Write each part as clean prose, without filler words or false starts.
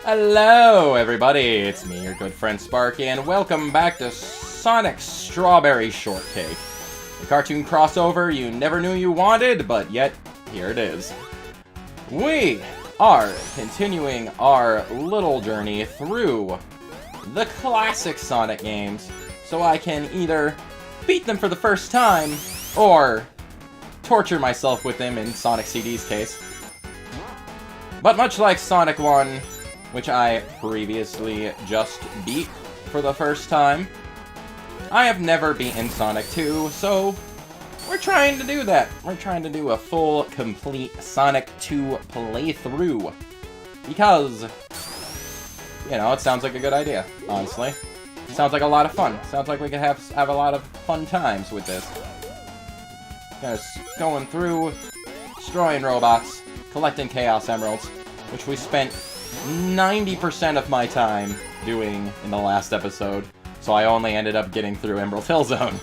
Hello, everybody! It's me, your good friend Sparky, and welcome back to Sonic Strawberry Shortcake. The cartoon crossover you never knew you wanted, but yet, here it is. We are continuing our little journey through the classic Sonic games, so I can either beat them for the first time, or torture myself with them in Sonic CD's case. But much like Sonic 1, which I previously just beat for the first time, I have never beaten Sonic 2, so we're trying to do that. We're trying to do a full, complete Sonic 2 playthrough. Because, you know, it sounds like a good idea, honestly. It sounds like a lot of fun. Sounds like we could have a lot of fun times with this. Just going through, destroying robots, collecting Chaos Emeralds, which we spent 90% of my time doing in the last episode, so I only ended up getting through Emerald Hill Zone.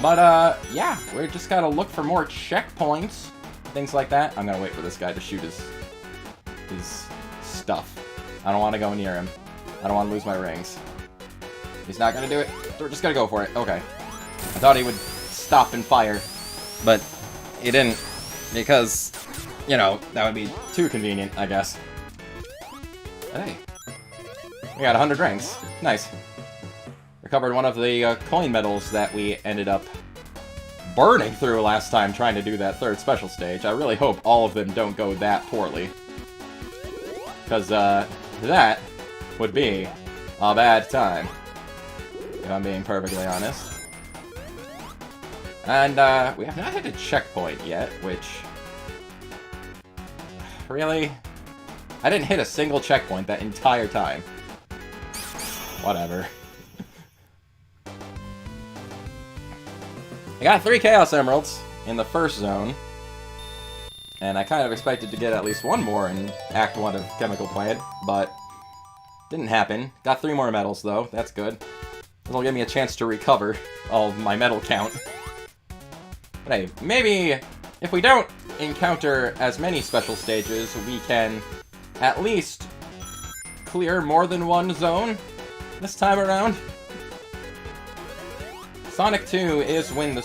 But, yeah, we just gotta look for more checkpoints, things like that. I'm gonna wait for this guy to shoot his stuff. I don't want to go near him. I don't want to lose my rings. He's not gonna do it. We're just gonna go for it. Okay. I thought he would stop and fire, but he didn't, because, you know, that would be too convenient, I guess. Hey. We got 100 rings. Nice. Recovered one of the coin medals that we ended up burning through last time trying to do that third special stage. I really hope all of them don't go that poorly. Because, that would be a bad time, if I'm being perfectly honest. And, we have not hit a checkpoint yet, which... Really? I didn't hit a single checkpoint that entire time. Whatever. I got 3 Chaos Emeralds in the first zone. And I kind of expected to get at least one more in Act 1 of Chemical Plant, but didn't happen. Got 3 more medals, though. That's good. It'll give me a chance to recover all of my medal count. But hey, maybe if we don't encounter as many special stages, we can at least clear more than one zone this time around. Sonic 2 is when the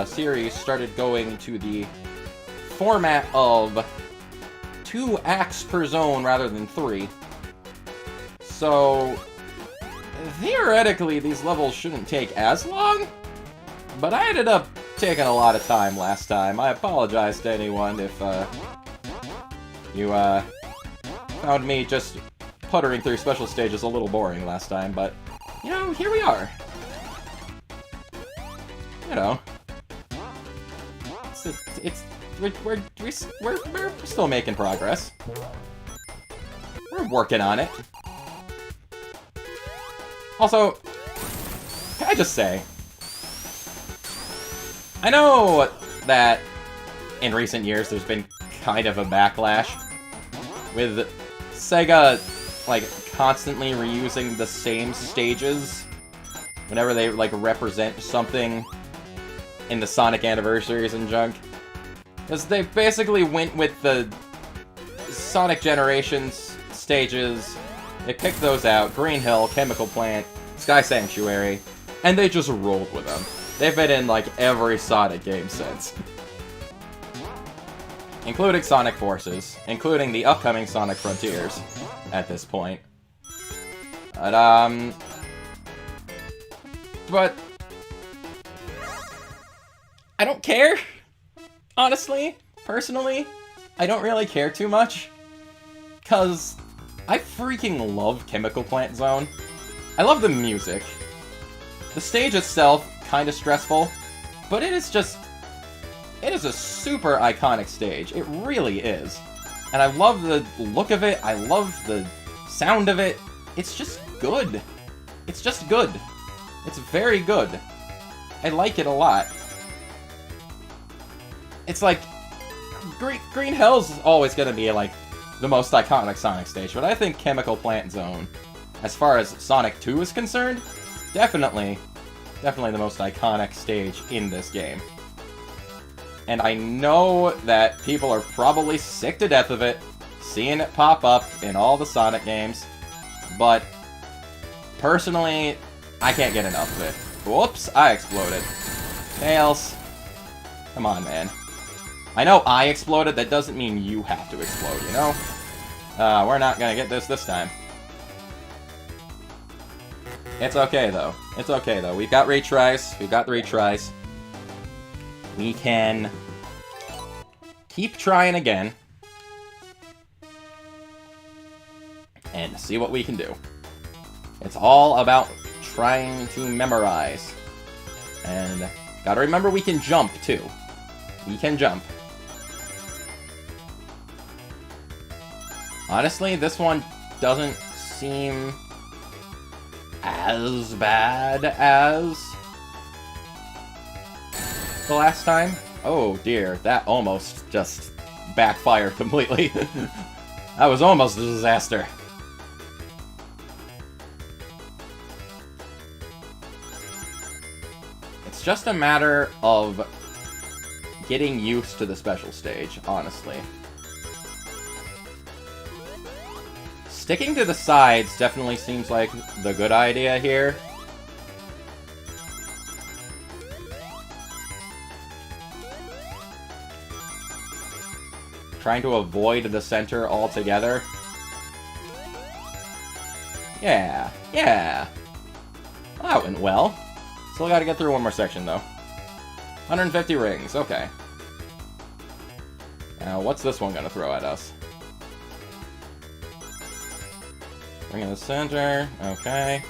series started going to the format of 2 acts per zone rather than 3. So, theoretically, these levels shouldn't take as long, but I ended up taking a lot of time last time. I apologize to anyone if you found me just puttering through special stages a little boring last time, but, you know, here we are. You know, we're still making progress. We're working on it. Also, can I just say, I know that in recent years there's been kind of a backlash with Sega, like, constantly reusing the same stages whenever they, like, represent something in the Sonic anniversaries and junk. Because they basically went with the Sonic Generations stages, they picked those out, Green Hill, Chemical Plant, Sky Sanctuary, and they just rolled with them. They've been in, like, every Sonic game since. Including Sonic Forces, including the upcoming Sonic Frontiers, at this point. But I don't care, honestly, personally. I don't really care too much, because I freaking love Chemical Plant Zone. I love the music. The stage itself, kind of stressful, but it is a super iconic stage. It really is. And I love the look of it, I love the sound of it. It's just good. It's just good. It's very good. I like it a lot. It's like, Green Hill's always gonna be, like, the most iconic Sonic stage, but I think Chemical Plant Zone, as far as Sonic 2 is concerned, definitely the most iconic stage in this game. And I know that people are probably sick to death of it, seeing it pop up in all the Sonic games, but personally, I can't get enough of it. Whoops, I exploded. Tails. Come on, man. I know I exploded, that doesn't mean you have to explode, you know? We're not gonna get this time. It's okay, though. It's okay, though. We've got retries. We've got 3 tries. We can keep trying again. And see what we can do. It's all about trying to memorize. And gotta remember we can jump, too. We can jump. Honestly, this one doesn't seem as bad as the last time. Oh dear, that almost just backfired completely. That was almost a disaster. It's just a matter of getting used to the special stage, honestly. Sticking to the sides definitely seems like the good idea here. Trying to avoid the center altogether. Yeah, yeah. Well, that went well. Still gotta get through one more section, though. 150 rings, okay. Now, what's this one gonna throw at us? Bring in the center, okay.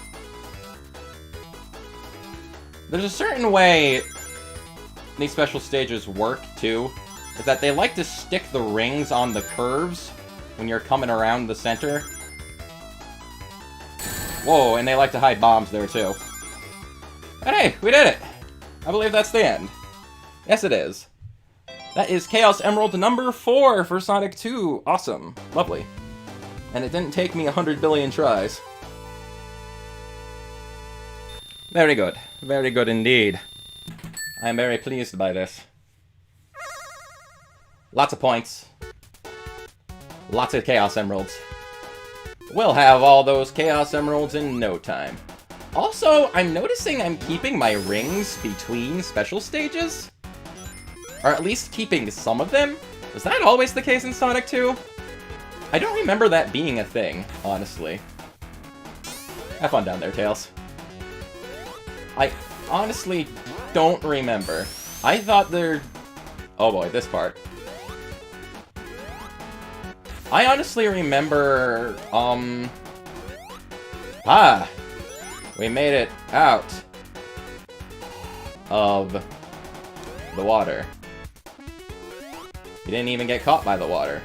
There's a certain way these special stages work, too, is that they like to stick the rings on the curves when you're coming around the center. Whoa, and they like to hide bombs there, too. But hey, we did it! I believe that's the end. Yes, it is. That is Chaos Emerald number 4 for Sonic 2. Awesome. Lovely. And it didn't take me 100 billion tries. Very good. Very good indeed. I am very pleased by this. Lots of points. Lots of Chaos Emeralds. We'll have all those Chaos Emeralds in no time. Also, I'm noticing I'm keeping my rings between special stages. Or at least keeping some of them. Was that always the case in Sonic 2? I don't remember that being a thing, honestly. Have fun down there, Tails. I honestly don't remember. I thought there... Oh boy, this part. I honestly remember, we made it out of the water. You didn't even get caught by the water.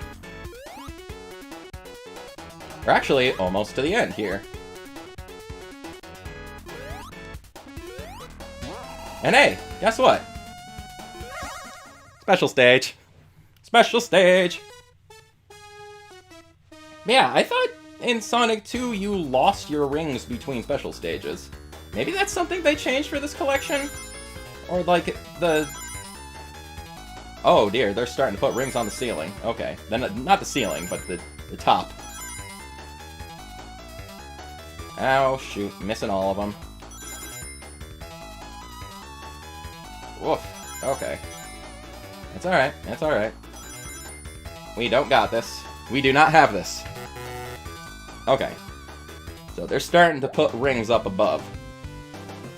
We're actually almost to the end here. And hey, guess what? Special stage. Special stage! Yeah, I thought in Sonic 2 you lost your rings between special stages. Maybe that's something they changed for this collection? Or like the... Oh dear, they're starting to put rings on the ceiling. Okay, then not the ceiling, but the top. Oh shoot, missing all of them. Woof, okay. It's alright, it's alright. We don't got this. We do not have this. Okay. So they're starting to put rings up above.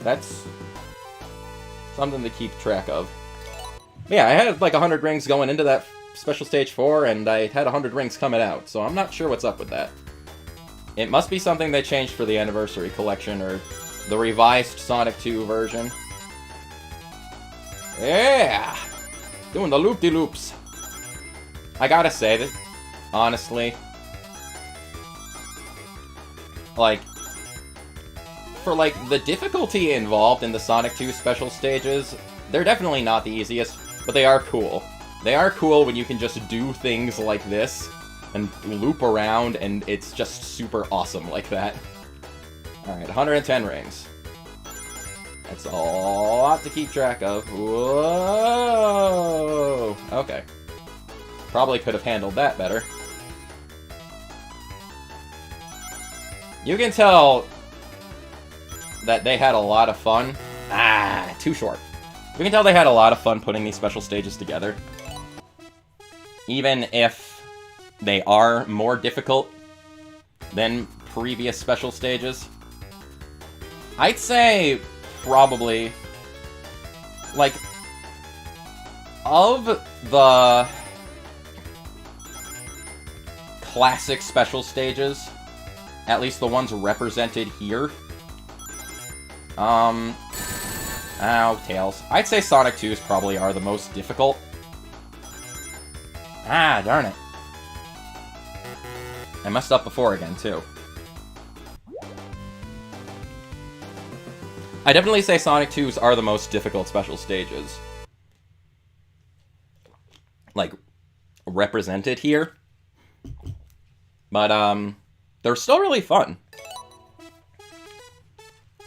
That's something to keep track of. Yeah, I had like 100 rings going into that special stage 4, and I had 100 rings coming out, so I'm not sure what's up with that. It must be something they changed for the Anniversary Collection, or the revised Sonic 2 version. Yeah! Doing the loop-de-loops. I gotta say that, honestly, like, for, like, the difficulty involved in the Sonic 2 special stages, they're definitely not the easiest, but they are cool. They are cool when you can just do things like this, and loop around, and it's just super awesome like that. Alright, 110 rings. That's a lot to keep track of. Whoa! Okay. Probably could have handled that better. You can tell that they had a lot of fun. Ah, too short. You can tell they had a lot of fun putting these special stages together. Even if they are more difficult than previous special stages. I'd say probably, like, of the classic special stages, at least the ones represented here. Oh, Tails. I'd say Sonic 2's probably are the most difficult. Ah, darn it. I messed up before again, too. I definitely say Sonic 2's are the most difficult special stages. Like, represented here. But, they're still really fun.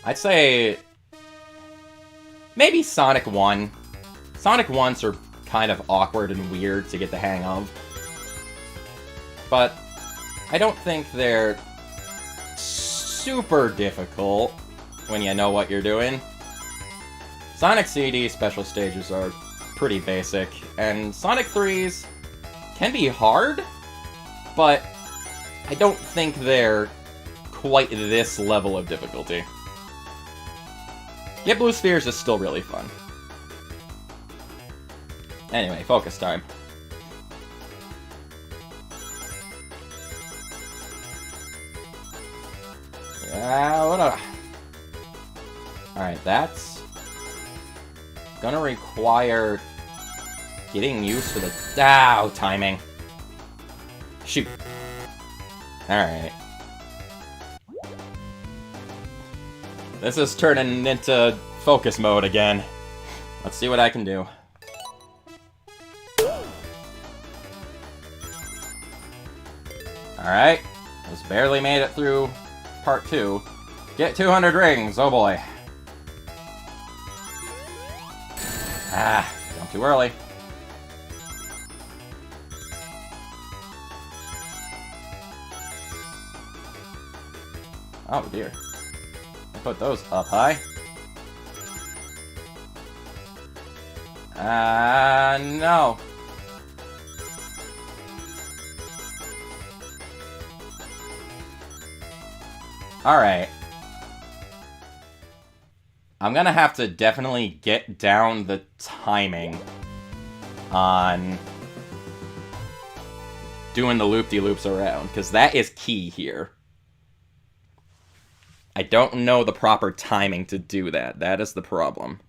I'd say maybe Sonic 1. Sonic 1's are kind of awkward and weird to get the hang of. But I don't think they're super difficult when you know what you're doing. Sonic CD special stages are pretty basic, and Sonic 3's can be hard, but I don't think they're quite this level of difficulty. Get Blue Spheres is still really fun. Anyway, focus time. Yeah, alright, that's gonna require getting used to the... Ow, timing. Shoot. Alright. This is turning into focus mode again. Let's see what I can do. Alright. Just barely made it through part 2. Get 200 rings, oh boy. Ah, jump too early. Oh dear. Put those up high. No. Alright. I'm gonna have to definitely get down the timing on doing the loop-de-loops around, because that is key here. I don't know the proper timing to do that. That is the problem.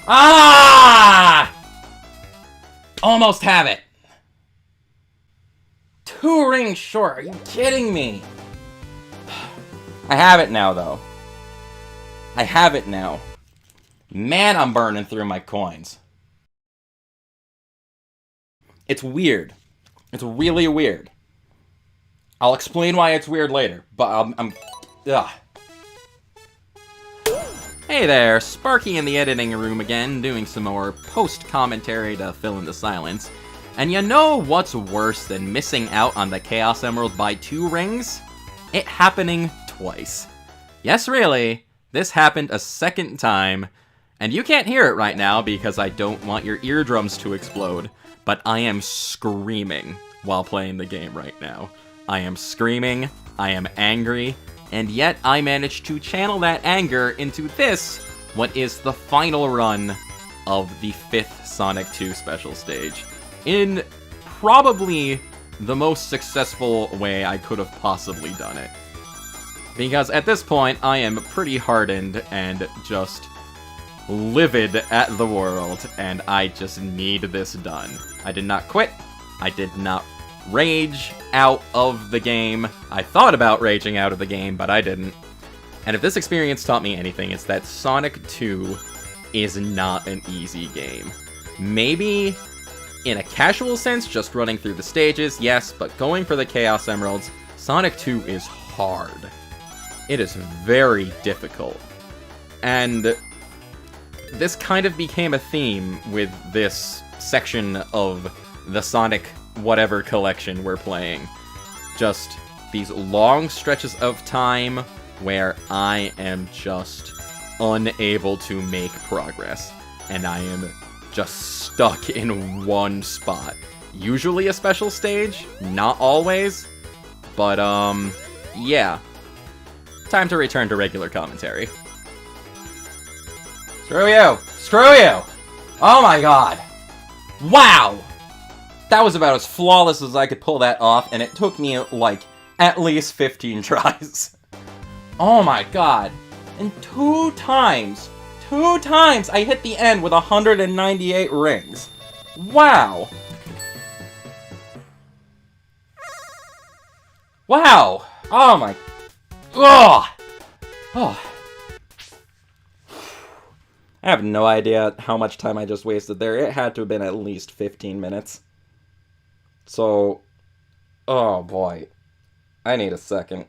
Ah! Almost have it. 2 rings short. Are you kidding me? I have it now, though. I have it now. Man, I'm burning through my coins. It's weird. It's really weird. I'll explain why it's weird later, but ugh. Hey there, Sparky in the editing room again, doing some more post-commentary to fill in the silence. And you know what's worse than missing out on the Chaos Emerald by 2 rings? It happening twice. Yes, really, this happened a second time. And you can't hear it right now because I don't want your eardrums to explode, but I am screaming while playing the game right now. I am screaming, I am angry, and yet I managed to channel that anger into this, what is the final run of the 5th Sonic 2 special stage, in probably the most successful way I could have possibly done it. Because at this point, I am pretty hardened and just livid at the world, and I just need this done. I did not quit. I did not rage out of the game. I thought about raging out of the game, but I didn't. And if this experience taught me anything, it's that Sonic 2 is not an easy game. Maybe in a casual sense, just running through the stages, yes, but going for the Chaos Emeralds, Sonic 2 is hard. It is very difficult. And this kind of became a theme with this section of the Sonic whatever collection we're playing. Just these long stretches of time where I am just unable to make progress. And I am just stuck in one spot. Usually a special stage, not always, but yeah. Time to return to regular commentary. Screw you! Screw you! Oh my god! Wow! That was about as flawless as I could pull that off, and it took me, like, at least 15 tries. Oh my god. And two times I hit the end with 198 rings. Wow! Wow! Oh my... Ugh! Oh. I have no idea how much time I just wasted there. It had to have been at least 15 minutes. So... Oh boy. I need a second.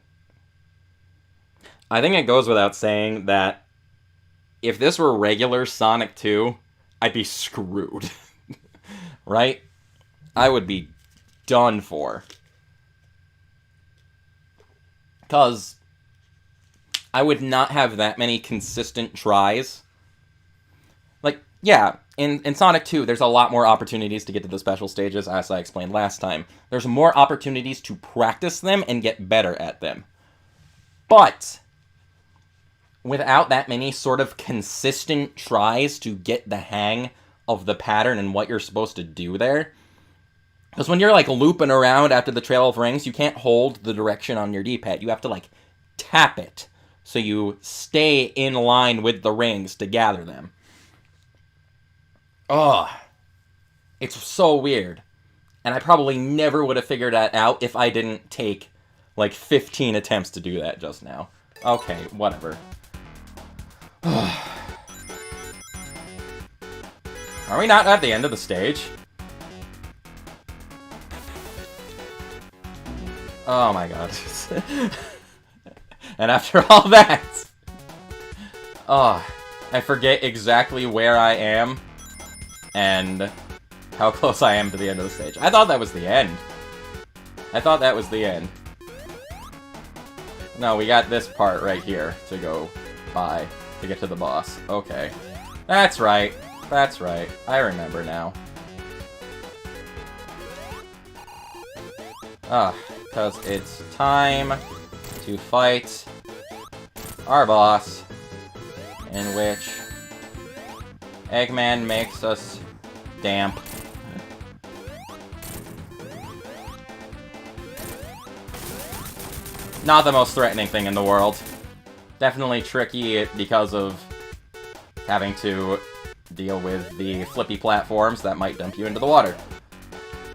I think it goes without saying that if this were regular Sonic 2, I'd be screwed. Right? I would be done for. Because I would not have that many consistent tries. Like, yeah, in Sonic 2, there's a lot more opportunities to get to the special stages, as I explained last time. There's more opportunities to practice them and get better at them. But without that many sort of consistent tries to get the hang of the pattern and what you're supposed to do there, because when you're, like, looping around after the Trail of Rings, you can't hold the direction on your D-pad. You have to, like, tap it so you stay in line with the rings to gather them. Ugh. It's so weird. And I probably never would have figured that out if I didn't take, like, 15 attempts to do that just now. Okay, whatever. Are we not at the end of the stage? Oh my god. And after all that... Oh, I forget exactly where I am and how close I am to the end of the stage. I thought that was the end. I thought that was the end. No, we got this part right here to go by to get to the boss. Okay. That's right. That's right. I remember now. Because it's time to fight our boss, in which Eggman makes us damp. Not the most threatening thing in the world. Definitely tricky because of having to deal with the flippy platforms that might dump you into the water.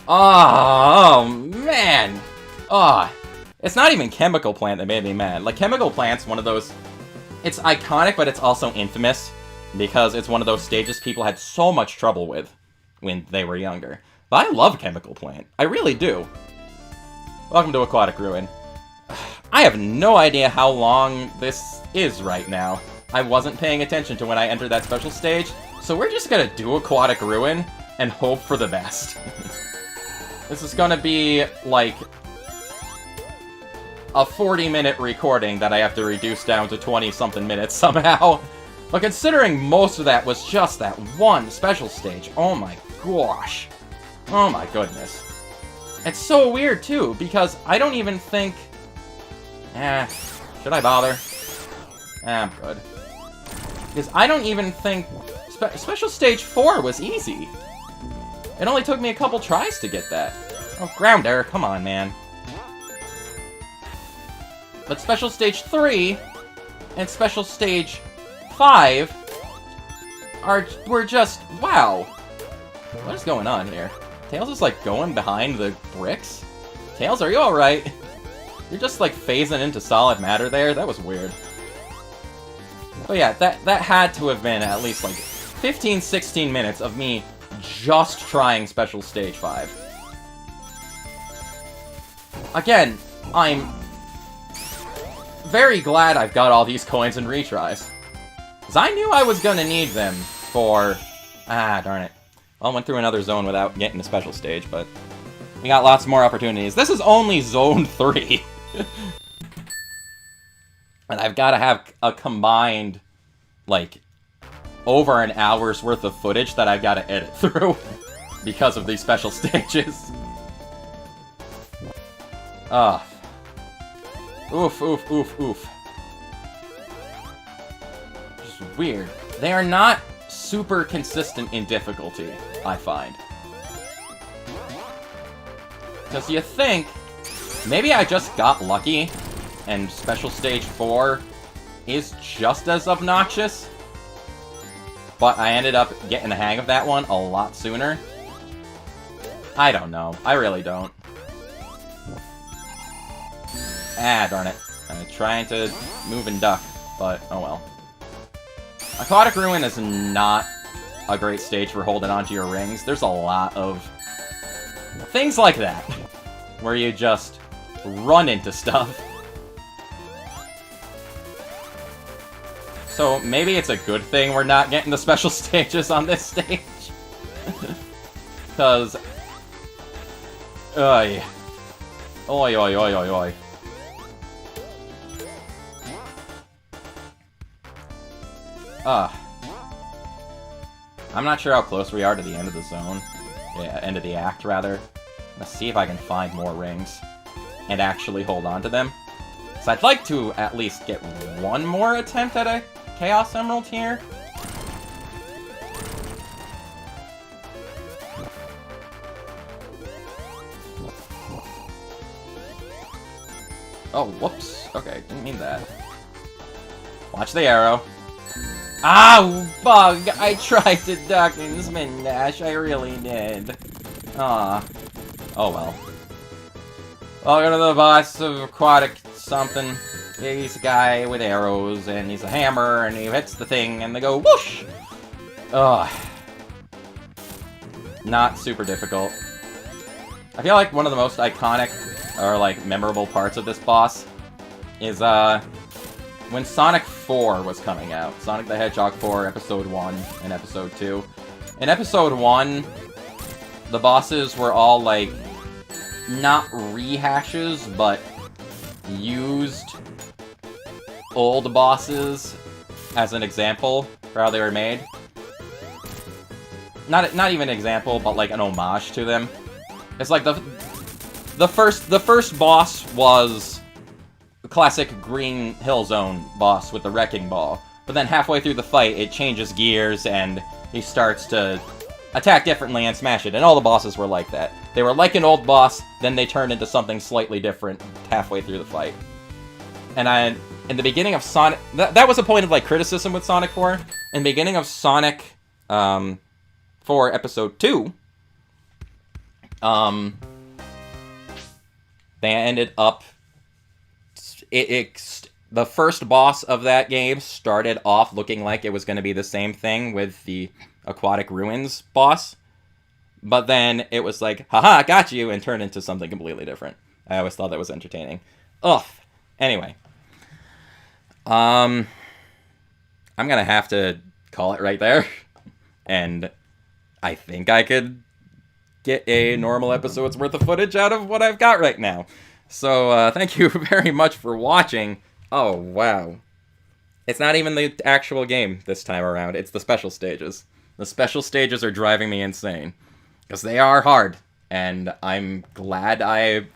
Oh man! Oh, it's not even Chemical Plant that made me mad. Like, Chemical Plant's one of those... It's iconic, but it's also infamous, because it's one of those stages people had so much trouble with when they were younger. But I love Chemical Plant. I really do. Welcome to Aquatic Ruin. I have no idea how long this is right now. I wasn't paying attention to when I entered that special stage, so we're just gonna do Aquatic Ruin and hope for the best. This is gonna be, like, a 40-minute recording that I have to reduce down to 20-something minutes somehow. But considering most of that was just that one special stage, oh my gosh. Oh my goodness. It's so weird, too, because I don't even think... should I bother? I'm good. Because I don't even think... Special Stage 4 was easy. It only took me a couple tries to get that. Oh, Grounder, come on, man. But Special Stage 3 and Special Stage 5 were just... Wow. What is going on here? Tails is, like, going behind the bricks? Tails, are you alright? You're just, like, phasing into solid matter there? That was weird. But yeah, that had to have been at least, like, 15, 16 minutes of me just trying Special Stage 5. Again, I'm very glad I've got all these coins and retries. Because I knew I was going to need them for... Ah, darn it. Well, I went through another zone without getting a special stage, but we got lots more opportunities. This is only Zone 3. And I've got to have a combined, like, over an hour's worth of footage that I've got to edit through because of these special stages. Ugh. Oof, oof, oof, oof. Just weird. They are not super consistent in difficulty, I find. Because you think, maybe I just got lucky, and Special Stage 4 is just as obnoxious, but I ended up getting the hang of that one a lot sooner. I don't know. I really don't. Ah, darn it. I'm trying to move and duck, but oh well. Aquatic Ruin is not a great stage for holding onto your rings. There's a lot of things like that, where you just run into stuff. So maybe it's a good thing we're not getting the special stages on this stage. Because... Oi. Oi, oi, oi, oi, oi. I'm not sure how close we are to the end of the zone. Yeah, end of the act, rather. Let's see if I can find more rings and actually hold on to them. So I'd like to at least get one more attempt at a Chaos Emerald here. Oh, whoops. Okay, didn't mean that. Watch the arrow. Ow, bug! I tried to duck in Spin Dash, I really did. Aw. Oh well. Welcome to the boss of Aquatic something. He's a guy with arrows, and he's a hammer, and he hits the thing, and they go whoosh! Ugh. Not super difficult. I feel like one of the most iconic, or like, memorable parts of this boss is, when Sonic 4 was coming out. Sonic the Hedgehog 4, Episode 1, and Episode 2. In Episode 1, the bosses were all, like, not rehashes, but used old bosses as an example for how they were made. Not even an example, but, like, an homage to them. It's like the first boss was the classic Green Hill Zone boss with the Wrecking Ball. But then halfway through the fight, it changes gears and he starts to attack differently and smash it. And all the bosses were like that. They were like an old boss, then they turned into something slightly different halfway through the fight. And in the beginning of Sonic... That was a point of, like, criticism with Sonic 4. In the beginning of Sonic 4 Episode 2, they ended up... the first boss of that game started off looking like it was going to be the same thing with the Aquatic Ruins boss. But then it was like, haha, got you, and turned into something completely different. I always thought that was entertaining. Ugh. Anyway. I'm going to have to call it right there. And I think I could get a normal episode's worth of footage out of what I've got right now. So, thank you very much for watching. Oh, wow. It's not even the actual game this time around. It's the special stages. The special stages are driving me insane. Because they are hard. And I'm glad I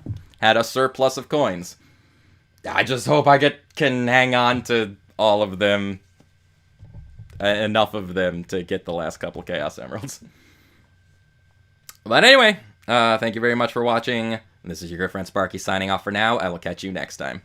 had a surplus of coins. I just hope I can hang on to all of them. Enough of them to get the last couple Chaos Emeralds. But anyway, thank you very much for watching. This is your good friend Sparky signing off for now. I will catch you next time.